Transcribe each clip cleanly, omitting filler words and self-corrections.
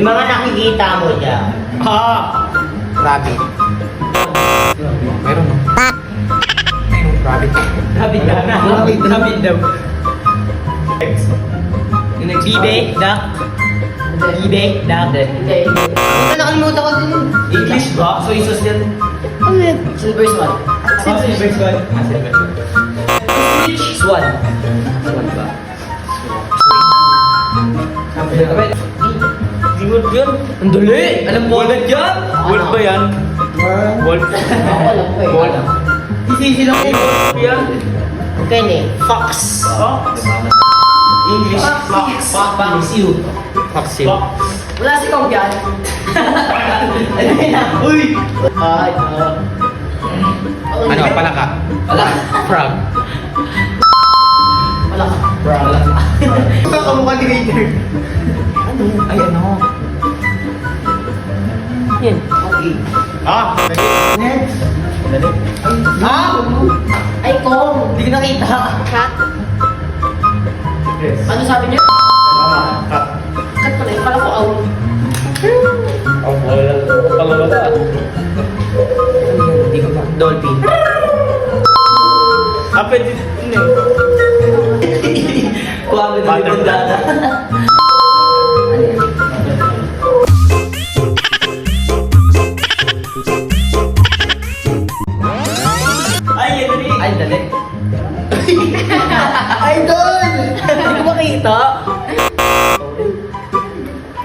Yung mga nakikita mo dyan. Rabbit. Meron no? Ayun, rabbit. Rabbit daw. Rabbit daw. Bibig, duck. Bibig, duck. Ito nakalimutan ko din. English ba? So isos yan. Ano yun? Silver Swan. Silver Swan. Silver Swan. Swan. Swan ba? Di word yun. Ang dali. Alam mo agad yan? Word ba yan? Word. Ako alam ko eh. Word. Isisi lang yung word yan. Kene. Fox. English. Fox. Fox you. Fox you. Wala si Kong dyan. Ano yun na? Uy! Ay, Ano, palaka? Wala. Frog. Wala ka. Ito kamukha ni Gator. Ano yun? Ay, ano? Yan. Okay. Next. Dali. Ay, Kong. Hindi ko nakita. Cat. Yes. Ano sabi niyo? Cut. Cat pala. Kala ko owl. Pangalawa. Hindi ko pa. Dolphin. Pwede. Hindi. Kuha mo na yung data. Ay, yan rin. Ay, dali. Idol! Hindi ko makita.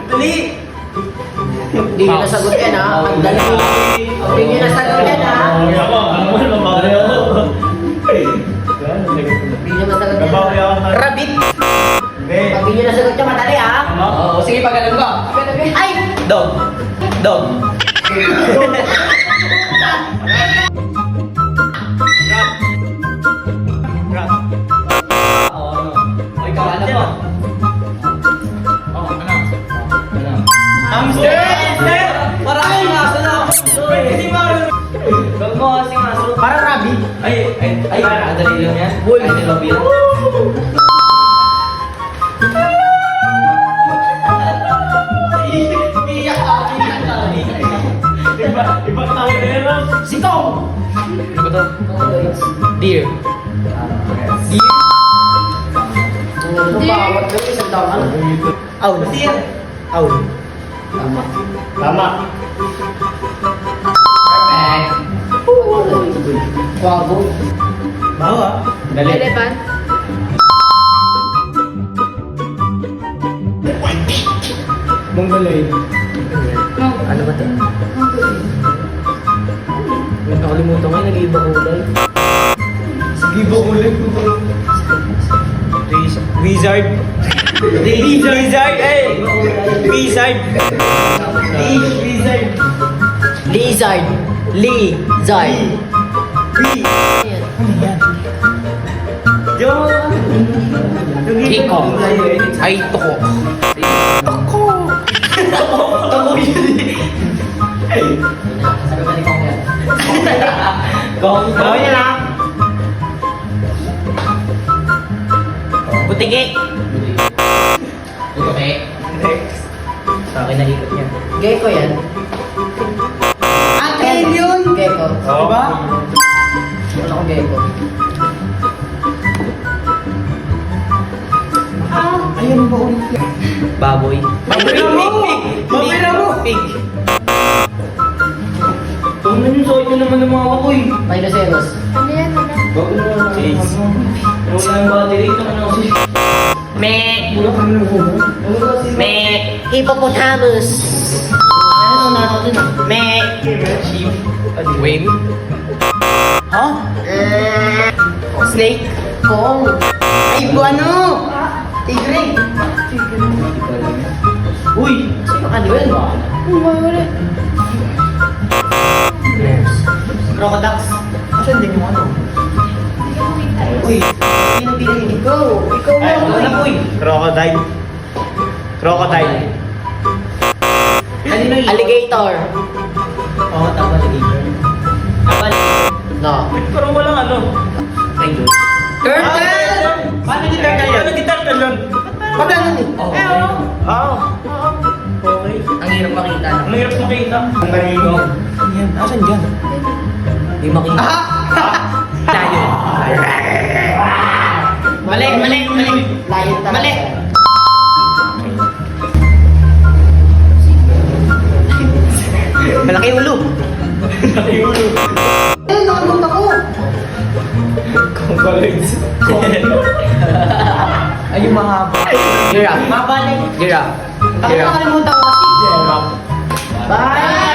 Dali! Hindi niyo nasagot yan ha. Ang dali. Hindi niyo nasagot yan ha. Hindi niyo nasagot yan. Rabbit! Pag hindi niyo nasagot yan, madali ha. Oo, sige, pag-alam ko. Ay! Dog! Dog! Rat! Oo, ano? O, ikaw, alam mo. Oo, ano? Ano? Hamster! Hamster! Maraming aso na! Kasi marunong! Huwag mo kasing aso. Parang rabbit. Ay, madali lang yan. Wolf. Ay, nilobi yan. Ibang tao na yan. Si Kong! Ano ba to? Deer. Deer. Ang bawat ko isang taon. Owl. Deer. Owl. Tama. Tama. Perfect. Kwago. Bawa. Dali. Elephant. Mongoloid. Ano ba to? Nakalimutan ko yung nag-iiba kulay. Sige ba ulit? Wizard. Wizard. Eh. Wizard. Wizard. Lizard. Lizard. Ayan. Kiko. Ay, tuko. Tamo yun. Sabi ba ni Kong yan? Gawin na lang. Butiki. Okay. Sa akin naikot niya. Gecko yan. Akin yun. Gecko. Diba? Wala akong gecko. Ayun ba ulit yan? Baboy. Baboy na mo. Pig. Tumnan yung suot nyo naman ng mga kapoy. Rhinoceros. Ano yan? Ano? Cheese. Wala yung battery. Tumnan ako siya. Me. Me. Hippopotamus. Ano natin? Me. Sheep. Whale. Ha? Snake. Kong. Ay, ano? Tigre. Uy. Sino ka duel ba? Wala. Crocodiles. Asan din yung ano? Uy. Sino pinili? Ikaw. Ikaw Ay, mo. wala po eh. Crocodile. Crocodile. Kanino yun? Alligator. Oo, tama alligator. Tama No. Parang walang ano. Ay, good. Turtle! Paano di turtle yun? Paano di turtle yun? Paano ni? Oo. Oo. Okay. Ang hirap makita. Ang No? hirap makita. Ang kanino. Yan, asan dyan? Hindi makita. Layo. Mali, mali, mali. Layo talaga. Mali. Malaki ulo. Eh, nakalimutan ko. College. Ay, yung mahaba. Giraffe. Mabalik. Giraffe. Bakit nakalimutan ko kasi? Bye!